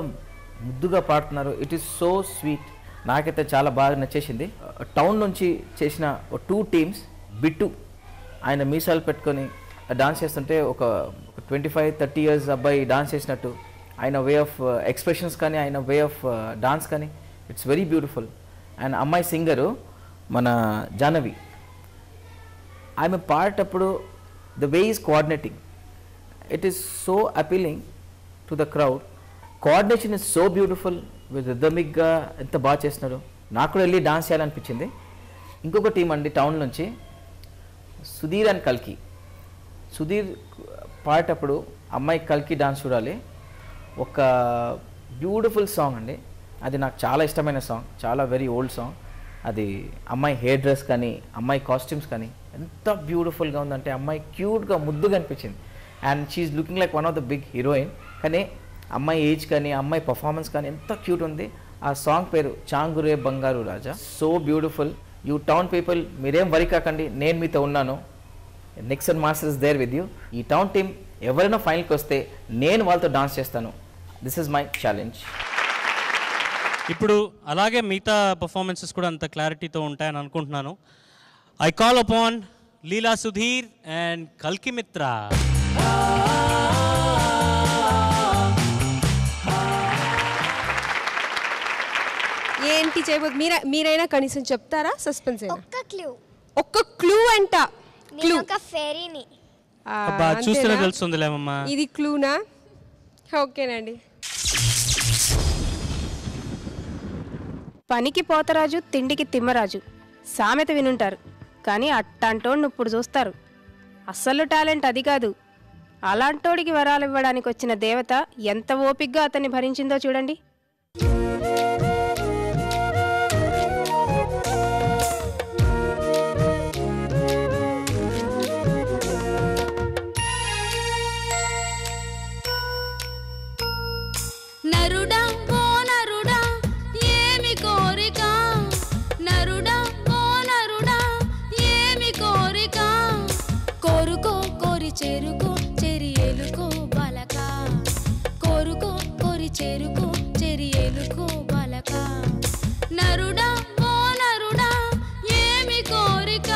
ముద్దుగా పాడుతున్నారు. It is so sweet. నాకైతే చాలా బాగా నచ్చేసింది. టౌన్ నుంచి చేసిన 2 టీమ్స్, బిట్టు ఆయన మీసాలు పెట్టుకొని డాన్స్ చేస్తుంటే ఒక 25-30 ఇయర్స్ అబ్బాయి డాన్స్ చేసినట్టు ఆయన వే ఆఫ్ ఎక్స్ప్రెషన్స్ కానీ ఆయన వే ఆఫ్ డాన్స్ కానీ ఇట్స్ వెరీ బ్యూటిఫుల్. అండ్ అమ్మాయి సింగరు మన జాహ్నవి, ఆమె పాడేటప్పుడు the way is coordinating, it is so appealing to the crowd. Coordination is so beautiful with రిథమిక్గా ఎంత బాగా చేస్తున్నారు. నాకు కూడా వెళ్ళి డాన్స్ చేయాలనిపించింది. ఇంకొక టీం అండి టౌన్ నుంచి సుధీర్ అండ్ కల్కి. సుధీర్ పాడేటప్పుడు అమ్మాయి కల్కి డాన్స్ చూడాలి. ఒక బ్యూటిఫుల్ సాంగ్ అండి అది, నాకు చాలా ఇష్టమైన సాంగ్, చాలా వెరీ ఓల్డ్ సాంగ్. అది అమ్మాయి హెయిర్ డ్రెస్ కానీ అమ్మాయి కాస్ట్యూమ్స్ కానీ ఎంత బ్యూటిఫుల్గా ఉందంటే అమ్మాయి క్యూట్గా ముద్దుగా అనిపించింది. And she's looking like one of the big heroine. కానీ అమ్మాయి ఏజ్ కానీ అమ్మాయి పర్ఫార్మెన్స్ కానీ ఎంత క్యూట్ ఉంది. ఆ సాంగ్ పేరు Changure Bangaru Raja. So beautiful. You town people మీరేం వరి కాకండి, నేను మీతో ఉన్నాను. Nixon master is there with you. ఈ టౌన్ టీమ్ ఎవరైనా ఫైనల్కి వస్తే నేను వాళ్ళతో డాన్స్ చేస్తాను. This is my challenge. ఇప్పుడు అలాగే మిగతా పర్ఫార్మెన్సెస్ కూడా అంత క్లారిటీతో ఉంటాయని అనుకుంటున్నాను. I call upon Leela Sudheer and కల్కి మిత్ర. ఏంటి చేయబోతు మీరైనా కనీసం చెప్తారా? సస్పెన్స్ ఒక్క క్లూ అంట. నేను ఒక ఫెరీని. అబ్బా చూస్తేనే తెలుస్తుందిలేమమ్మా. ఇది క్లూనా? ఓకేనండి. పనికి పోతరాజు తిండికి తిమ్మరాజు సామెత వినుంటారు, కానీ అట్టాంటోడిని ఇప్పుడు చూస్తారు. అస్సలు టాలెంట్ అది కాదు. అలాంటోడికి వరాలు ఇవ్వడానికి వచ్చిన దేవత ఎంత ఓపిగ్గా అతన్ని భరించిందో చూడండి. నరుడా ఓ నరుడా ఏమి కోరిక, నరుడా ఓ నరుడా ఏమి కోరిక, కోరుకో కోరి చేరుకో చెరి ఎలుకో బలక, కోరుకో కోరి చేరుకో చెరి ఎలుకో బలక, నరుడా ఓ నరుడా ఏమి కోరిక.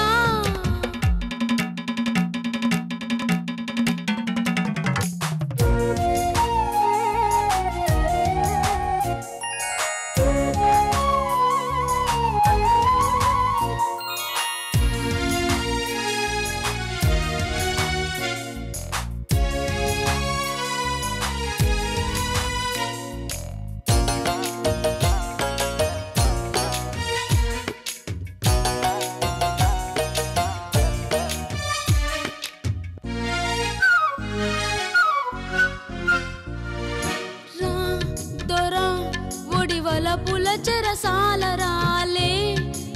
చెరసాలరాలే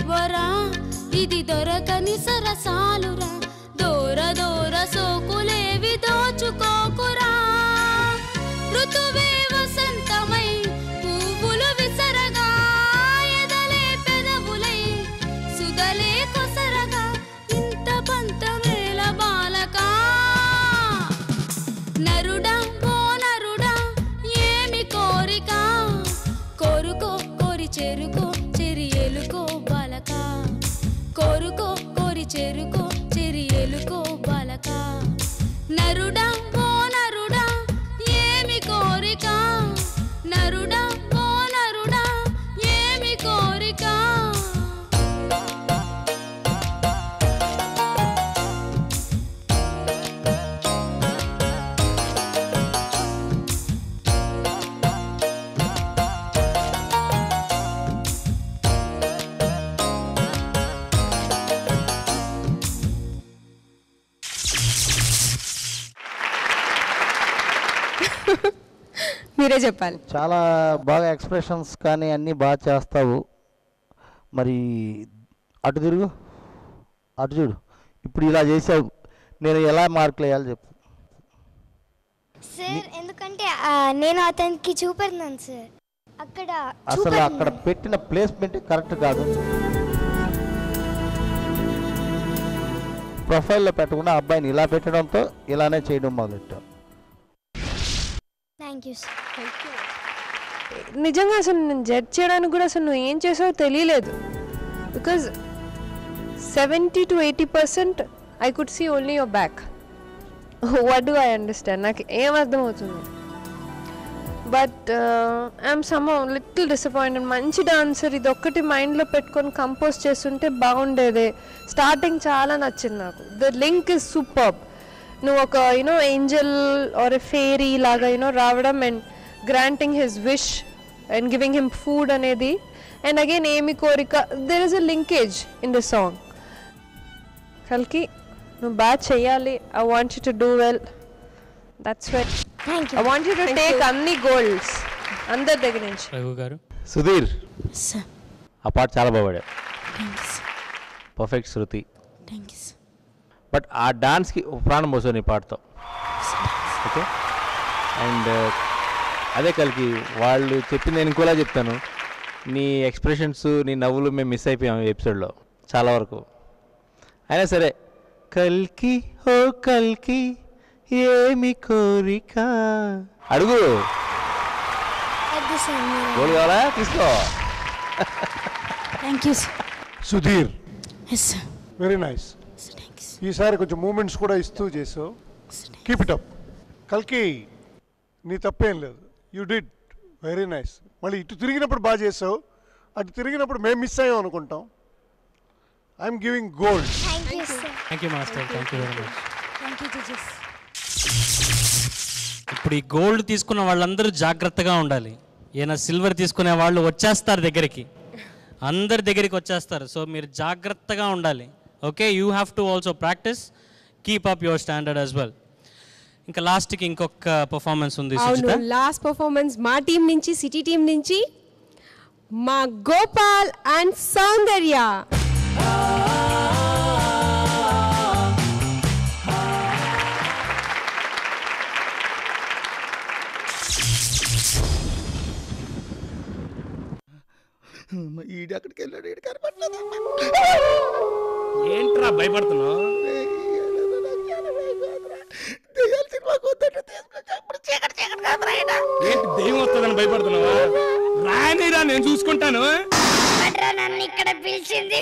వరా ఇది దొరకని సరసాలురా, దూర దూర సోకులేవి దోచుకోకురా, ఋతువే వసంతమై పువ్వులు విసరగా, ఎదలే పెదవులై సుగలే కొసరగా, ఇంత పంతమేల బాలకా, నరుడా ఓ నరుడా ఏమి కోరిక, కోరుకో కోరి చేరుకో చెరి ఎలుకో బాలక, కోరుకో కోరి చేరుకో చెరి ఎలుకో బాలక, నరుడా ఓ నరుడా ఏమి కోరిక, నరుడా ఓ నరుడా ఏమి కోరిక. మీరే చెప్పాలి. చాలా బాగా ఎక్స్ప్రెషన్స్ కానీ అన్నీ బాగా చేస్తావు. మరి అటు తిరుగు, అటు చూడు. ఇప్పుడు ఇలా చేసావు, నేను ఎలా మార్కులు వేయాలి చెప్పు. సార్ ఎందుకంటే నేను అతనికి చూపెడుతున్నాను సార్. అక్కడ అసలు అక్కడ పెట్టిన ప్లేస్మెంట్ కరెక్ట్ కాదు. ప్రొఫైల్లో పెట్టకుండా అబ్బాయిని ఇలా పెట్టడంతో ఇలానే చేయడం మొదలెట్టావు. Thank you sir. నిజంగా అసలు నేను జడ్జ్ చేయడానికి కూడా అసలు నువ్వు ఏం చేసావో తెలియలేదు. Because 70 to 80% I could see only your back. What do I understand, నాకు ఏం అర్థమవుతుంది. But I'm somehow little disappointed. మంచి డాన్సర్, ఇది ఒక్కటి మైండ్లో పెట్టుకొని కంపోజ్ చేస్తుంటే బాగుండేదే. స్టార్టింగ్ చాలా నచ్చింది నాకు. The link is superb. నువ్వు ఒక ఏంజల్ ఆర్ ఎ ఫేరీ లాగా రావడం and granting his wish and giving him food అనేది, అండ్ అగైన్ ఏమి కోరిక, there is a linkage in the song. కల్కి నువ్వు బాగా చెయ్యాలి. I want you to do well. That's why I want you to take అన్ని గోల్డ్స్ అందరి దగ్గర నుంచి. రఘు గారు. సుధీర్ ఆ పాట చాలా బాగుపడాడు. Perfect Shruti. బట్ ఆ డాన్స్కి ప్రాణం పోసావు నీ పాటతో. ఓకే. అండ్ అదే కలికి వాళ్ళు చెప్పింది నేను ఇంకోలా చెప్తాను. నీ ఎక్స్ప్రెషన్స్, నీ నవ్వులు మేము మిస్ అయిపోయాము ఈ ఎపిసోడ్లో. చాలా వరకు. అయినా సరే కల్కి ఓ కల్కి ఏమి కోరిక అడుగు. గోల్ కావాలా? తీసుకో. Thank you sir. Sudheer, yes sir. Very nice. ఈసారి కొంచెం మూమెంట్స్ కూడా ఇస్తూ చేసావు. Keep it up. కల్కి నీ తప్పేం లేదు, యూ డిడ్ వెరీ నైస్. మళ్ళీ ఇటు తిరిగినప్పుడు బాగా చేసావు, అటు తిరిగినప్పుడు మేము మిస్ అయ్యాం అనుకుంటాం. I'm giving gold. Thank you master, thank you very much. Thank you judges. ఇప్పుడు ఈ గోల్డ్ తీసుకున్న వాళ్ళందరూ జాగ్రత్తగా ఉండాలి. ఏమైనా సిల్వర్ తీసుకునే వాళ్ళు వచ్చేస్తారు దగ్గరికి, అందరి దగ్గరికి వచ్చేస్తారు. సో మీరు జాగ్రత్తగా ఉండాలి. Okay, you have to also practice, keep up your standard as well. ఇంకా లాస్ట్కి ఇంకొక పర్ఫార్మెన్స్ ఉంది. అవును, లాస్ట్ పర్ఫార్మెన్స్ మా టీం నుంచి, సిటీ టీం నుంచి మా గోపాల్ అండ్ సౌందర్య. ఈడు అక్కడికి వెళ్ళాడు, ఈడు కనపడలేదు. ఏంట్రా భయపడుతున్నావు? ఏంటి దెయ్యం వస్తుందని భయపడుతున్నావా? రానిరా, నేను చూసుకుంటాను. నన్ను ఇక్కడ పిలిచింది.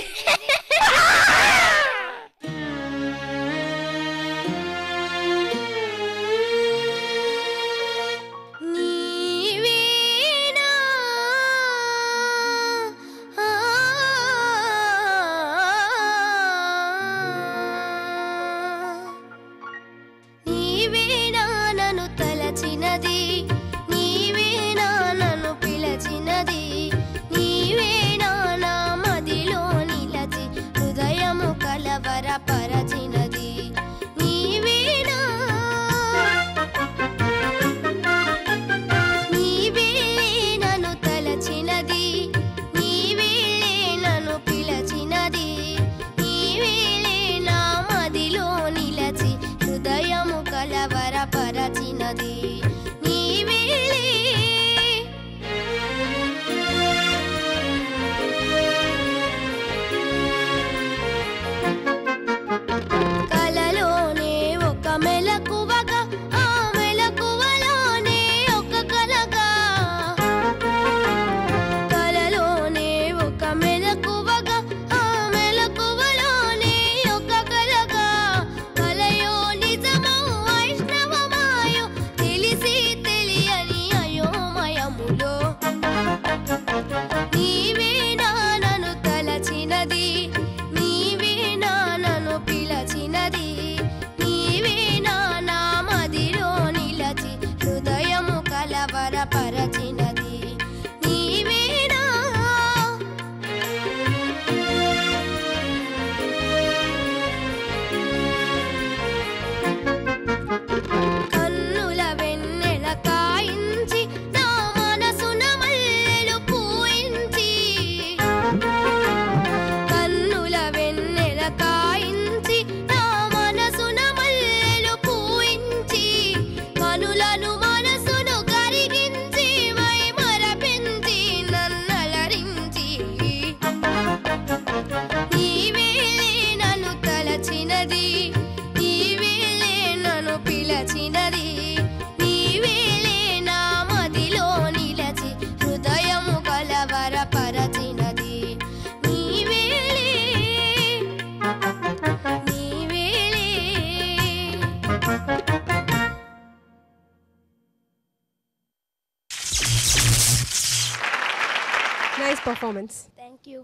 Nice performance. Thank you.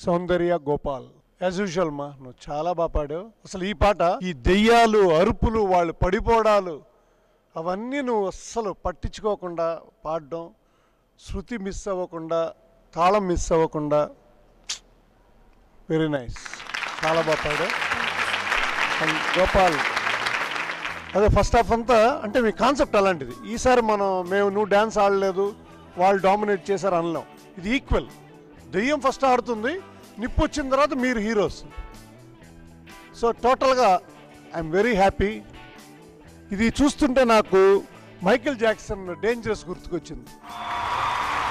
Soundarya, Gopal as usual మా నువ్వు చాలా బాగా పాడావు. అసలు ఈ పాట, ఈ దెయ్యాలు, అరుపులు, వాళ్ళు పడిపోవడాలు, అవన్నీ నువ్వు అస్సలు పట్టించుకోకుండా పాడడం, శృతి మిస్ అవ్వకుండా, తాళం మిస్ అవ్వకుండా, వెరీ నైస్, చాలా బాగా పాడావు. అండ్ గోపాల్, అదే ఫస్ట్ హాఫ్ అంతా అంటే మీ కాన్సెప్ట్ అలాంటిది. ఈసారి నువ్వు డ్యాన్స్ ఆడలేదు, వాళ్ళు డామినేట్ చేశారు అనలేం. ఇది ఈక్వల్. దెయ్యం ఫస్ట్ ఆడుతుంది, నిప్పు వచ్చిన తర్వాత మీరు హీరోస్. సో టోటల్గా ఐఎమ్ వెరీ హ్యాపీ. ఇది చూస్తుంటే నాకు మైకేల్ జాక్సన్ డేంజరస్ గుర్తుకొచ్చింది.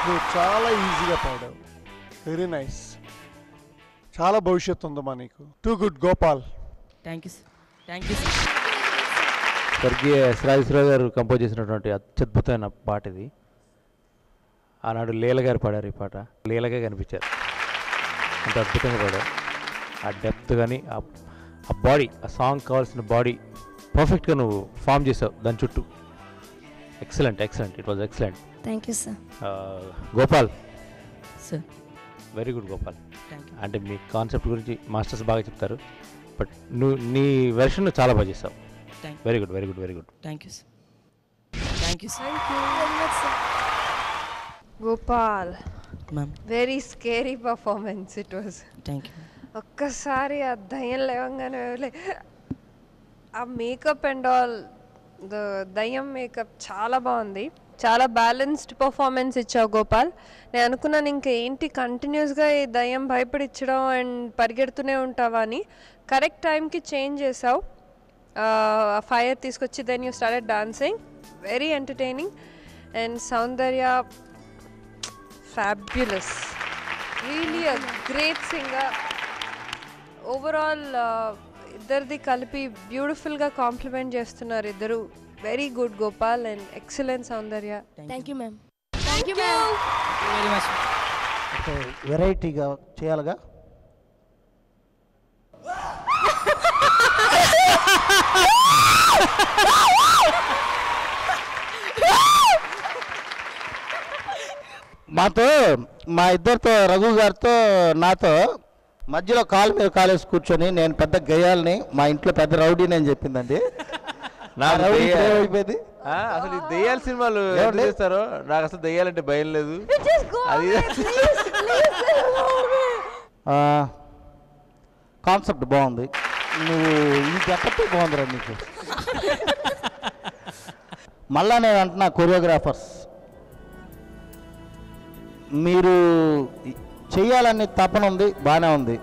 నువ్వు చాలా ఈజీగా పాడావు, వెరీ నైస్, చాలా భవిష్యత్తు ఉందమ్మా నీకు. Too good Gopal. Thank you sir. Thank you sir. స్వర్గీయ రాజేశ్వరరావు గారు కంపోజ్ చేసినటువంటి అత్యద్భుతమైన పాట ఇది. ఆనాడు లీల గారు పాడారు ఈ పాట. లీలగా కనిపించారు, అంత అద్భుతంగా పాడారు. ఆ డెప్త్ కానీ ఆ బాడీ, ఆ సాంగ్ కావాల్సిన బాడీ పర్ఫెక్ట్గా నువ్వు ఫామ్ చేసావు దాని చుట్టూ. Excellent, excellent, it was excellent. Thank you sir. Gopal sir, very good Gopal. Thank you. అంటే మీ కాన్సెప్ట్ గురించి మాస్టర్స్ బాగా చెప్తారు, బట్ నువ్వు నీ వెర్షన్ చాలా బాగా చేస్తావు. Very good, very good, very good. Thank you sir. Thank you sir. Gopal, ma'am. Very scary performance it was. Thank you. ఒక్కసారి ఆ దయ్యం లేవంగానే ఆ మేకప్ అండ్ ఆల్, ద దయ్యం మేకప్ చాలా బాగుంది. చాలా బ్యాలెన్స్డ్ పర్ఫార్మెన్స్ ఇచ్చావు గోపాల్. నేను అనుకున్నాను ఇంకా ఏంటి కంటిన్యూస్గా ఈ దయ్యం భయపడిచ్చడం అండ్ పరిగెడుతూనే ఉంటావా అని. కరెక్ట్ టైంకి చేంజ్ చేసావు, ఫైర్ తీసుకొచ్చి then you started dancing. Very entertaining. And Soundarya fabulous, really a great singer. Overall ఇద్దరిది కలిపి బ్యూటిఫుల్గా కాంప్లిమెంట్ చేస్తున్నారు ఇద్దరు. Very good Gopal and excellent Soundarya. Thank you ma'am. Thank you ma'am. Very much. వెరైటీగా చేయాలిగా. మాతో, మా ఇద్దరితో, రఘు గారితో నాతో మధ్యలో కాలు మీద కాలేసి కూర్చొని నేను పెద్ద గయ్యాలని, మా ఇంట్లో పెద్ద రౌడీని అని చెప్పిందండి. అయిపోయింది. అసలు ఈ దెయ్యాల సినిమాలు ఎందుకు చేస్తారో నాకు అసలు దెయ్యాలంటే భయం లేదు. అది కాన్సెప్ట్ బాగుంది. నువ్వు ఈ గెటప్ బాగుందిరా నీకు. మళ్ళా నేను అంటున్నా కొరియోగ్రాఫర్స్, మీరు చెయ్యాలనే తపన ఉంది, బాగానే ఉంది.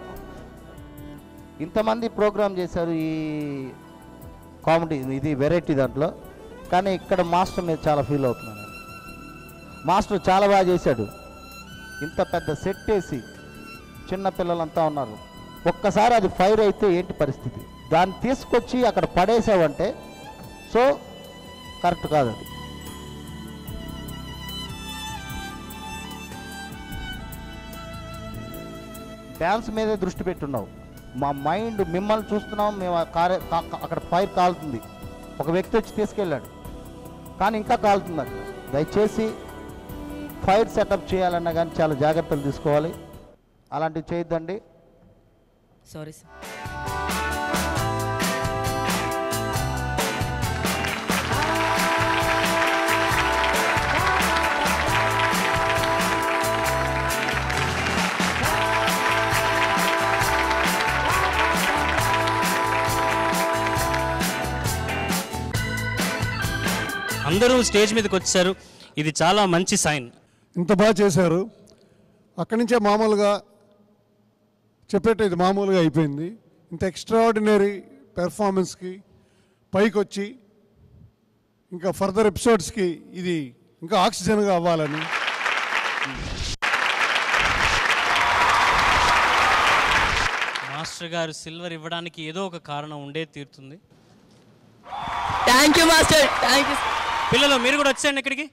ఇంతమంది ప్రోగ్రామ్ చేశారు ఈ కామెడీ, ఇది వెరైటీ దాంట్లో. కానీ ఇక్కడ మాస్టర్ మీద చాలా ఫీల్ అవుతున్నాను. మాస్టర్ చాలా బాగా చేశాడు. ఇంత పెద్ద సెట్ వేసి చిన్న పిల్లలంతా ఉన్నారు, ఒక్కసారి అది ఫైర్ అయితే ఏంటి పరిస్థితి? దాన్ని తీసుకొచ్చి అక్కడ పడేసావంటే సో కరెక్ట్ కాదు. అది డ్యాన్స్ మీదే దృష్టి పెట్టున్నావు. మా మైండ్ మిమ్మల్ని చూస్తున్నాం మేము. అక్కడ ఫైర్ కాలుతుంది, ఒక వ్యక్తి వచ్చి తీసుకెళ్ళాడు, కానీ ఇంకా కాలుతుంది అక్కడ. దయచేసి ఫైర్ సెటప్ చేయాలన్నా కానీ చాలా జాగ్రత్తలు తీసుకోవాలి. అలాంటివి చేయొద్దండి. Sorry sir. అందరూ స్టేజ్ మీదకి వచ్చారు, ఇది చాలా మంచి సైన్. ఇంత బాగా చేశారు. అక్కడి నుంచే మామూలుగా చెప్పేట ఇది మామూలుగా అయిపోయింది. ఇంత ఎక్స్ట్రాఆర్డినరీ పెర్ఫార్మెన్స్కి పైకి వచ్చి ఇంకా ఫర్దర్ ఎపిసోడ్స్కి ఇది ఇంకా ఆక్సిజన్గా అవ్వాలని. మాస్టర్ గారు సిల్వర్ ఇవ్వడానికి ఏదో ఒక కారణం ఉండే తీరుతుంది. Thank you master. Thank you. పిల్లలు మీరు కూడా వచ్చేయండి ఇక్కడికి.